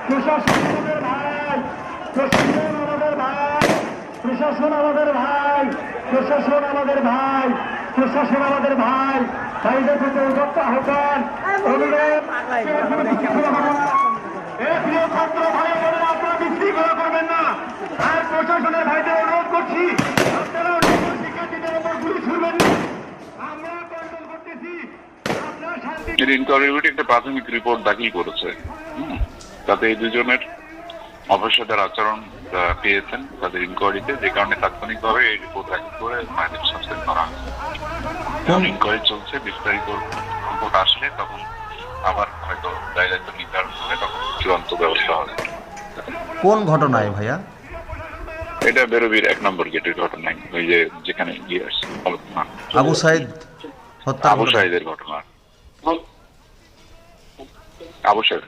প্রশাসন আমাদের ভাই, প্রশাসন আমাদের ভাই, প্রশাসন আমাদের ভাই, প্রশাসন আমাদের ভাই, প্রশাসন আমাদের ভাই, ভাইদের প্রতি উদ্যোক্তা আহ্বান অনুরোধ। প্রিয় ছাত্র ভাই বোনেরা, আপনারা বিশৃঙ্খলা করবেন না। আর প্রশাসনের ভাইদের অনুরোধ করছি, আপনারা শিক্ষার্থীদের উপর গুলি ছুড়বেন না। আমরা কন্ট্রোল করতেছি, আপনারা শান্তি। ইনকোয়ারি একটা প্রাথমিক রিপোর্ট দাখিল করেছে। তাতে এই দুজনের অফিসারদের আচরণ পেয়েছেন তাদের ইনকোয়ারিতে, যে কারণে তাৎক্ষণিকভাবে এই রিপোর্ট দাখিল করে তাদের সাসপেন্ড করা হয়েছে। ইনকোয়ারি চলছে, বিস্তারিত রিপোর্ট আসলে তখন আবার হয়তো দায়িত্ব নির্ধারণ করে তখন চূড়ান্ত ব্যবস্থা হবে। কোন ঘটনায় ভাইয়া? এটা বেরোবির 1 নম্বর গেটের ঘটনায়, ওই যে যেখানে গিয়ে আসছে আবু সাইদ হত্যা, আবু সাইদের ঘটনা। আবু সাইদ